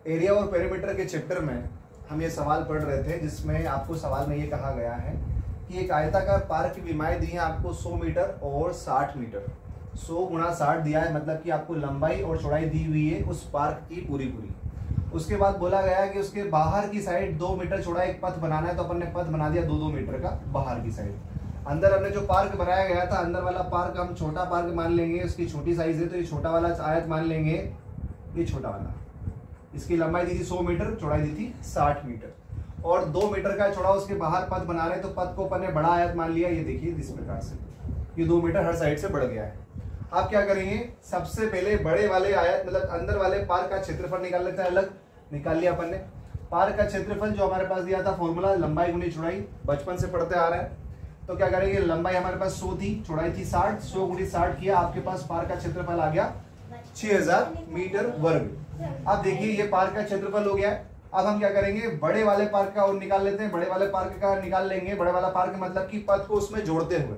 Area और perimeter के chapter में हम ये सवाल पढ़ रहे थे, जिसमें आपको सवाल में ये कहा गया है कि एक आयताकार पार्क की विमाएं दी है आपको 100 मीटर और 60 मीटर। 100 गुणा 60 दिया है, मतलब कि आपको लंबाई और चौड़ाई दी हुई है उस पार्क की पूरी पूरी। उसके बाद बोला गया कि उसके बाहर की साइड 2 मीटर चौड़ा एक पथ बनाना है, तो अपन ने पथ बना दिया 2-2 मीटर का बाहर की साइड। अंदर हमने जो पार्क बनाया गया था, अंदर वाला पार्क हम छोटा पार्क मान लेंगे, उसकी छोटी साइज है तो ये छोटा वाला आयत मान लेंगे, ये छोटा वाला। इसकी लंबाई दी थी 100 मीटर, चौड़ाई दी थी 60 मीटर और 2 मीटर का चौड़ा उसके बाहर पथ बना रहे, तो पथ को अपन ने बड़ा आयत मान लिया। ये देखिए इस प्रकार से ये 2 मीटर हर साइड से बढ़ गया है। आप क्या करेंगे, सबसे पहले बड़े वाले आयत मतलब अंदर वाले पार्क का क्षेत्रफल निकाल लेते हैं। अलग निकाल लिया अपन ने। पार्क का क्षेत्रफल जो हमारे पास दिया था फॉर्मूला लंबाई गुनी चौड़ाई, बचपन से पढ़ते आ रहे हैं। तो क्या करेंगे, लंबाई हमारे पास 100 थी, चौड़ाई थी 60, 100 गुनी 60 किया, आपके पास पार्क का क्षेत्रफल आ गया 6000 मीटर वर्ग। अब देखिए ये पार्क का क्षेत्रफल हो गया है। अब हम क्या करेंगे, बड़े वाले पार्क का और निकाल लेते हैं। बड़े वाले पार्क का निकाल लेंगे। बड़े वाला पार्क मतलब कि पथ को उसमें जोड़ते हुए,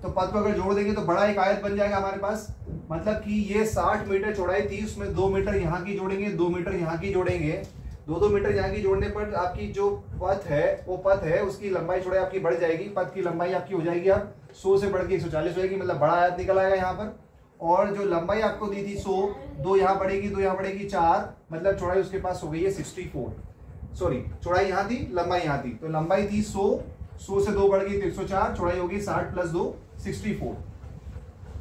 तो पथ को अगर जोड़ देंगे तो बड़ा एक आयत बन जाएगा हमारे पास। मतलब कि ये 60 मीटर चौड़ाई थी, उसमें 2 मीटर यहाँ की जोड़ेंगे, 2 मीटर यहाँ की जोड़ेंगे। 2-2 मीटर यहाँ की जोड़ने पर आपकी जो पथ है वो पथ है उसकी लंबाई चौड़ाई आपकी बढ़ जाएगी। पथ की लंबाई आपकी हो जाएगी अब 100 से बढ़ के 140 हो जाएगी, मतलब बड़ा आयत निकल आएगा यहाँ पर। और जो लंबाई आपको दी थी 100, 2 यहाँ बढ़ेगी, 2 यहाँ बढ़ेगी 4, मतलब चौड़ाई उसके पास हो गई है 64। सॉरी, चौड़ाई यहाँ थी, लंबाई यहाँ थी, तो लंबाई थी 100 से 2 बढ़ गई तो 104, चौड़ाई होगी 60 + 2 64।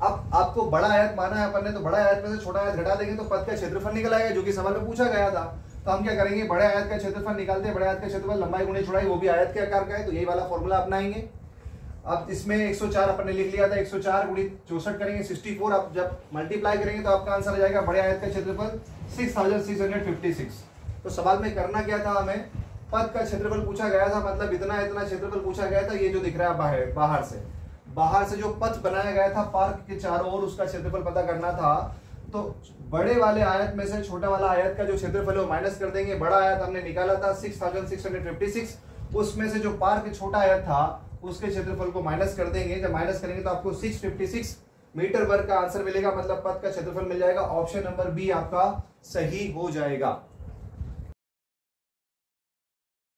अब आपको बड़ा आयत माना है अपन ने, तो बड़ा आयत में से छोटा आयत घटा देंगे तो पथ का क्षेत्रफल निकल आएगा, जो कि सवाल में पूछा गया था। तो हम क्या करेंगे, बड़े आयत का क्षेत्रफल निकालते हैं। बड़े आयत का क्षेत्रफल लंबाई गुणे चौड़ाई, वो भी आयत के आकार का है, तो यही वाला फॉर्मूला अपनाएंगे। अब इसमें 104 अपन ने लिख लिया था, 104 गुणी 64 करेंगे 64। अब जब मल्टीप्लाई करेंगे तो आपका आंसर आ जाएगा बड़े आयत का क्षेत्रफल 6656। तो सवाल में करना क्या था, हमें पथ का क्षेत्रफल पूछा गया था, मतलब इतना इतना क्षेत्रफल पूछा गया था। ये जो दिख रहा है बाहर से जो पथ बनाया गया था पार्क के चारों ओर, उसका क्षेत्रफल पता करना था। तो बड़े वाले आयत में से छोटा वाला आयत का जो क्षेत्रफल है वो माइनस कर देंगे। बड़ा आयत हमने निकाला था 6656, उसमें से जो पार्क छोटा आयत था उसके क्षेत्रफल को माइनस कर देंगे। जब माइनस करेंगे तो आपको 656 मीटर वर्ग का आंसर मिलेगा, मतलब पथ का क्षेत्रफल मिल जाएगा। ऑप्शन नंबर बी आपका सही हो जाएगा।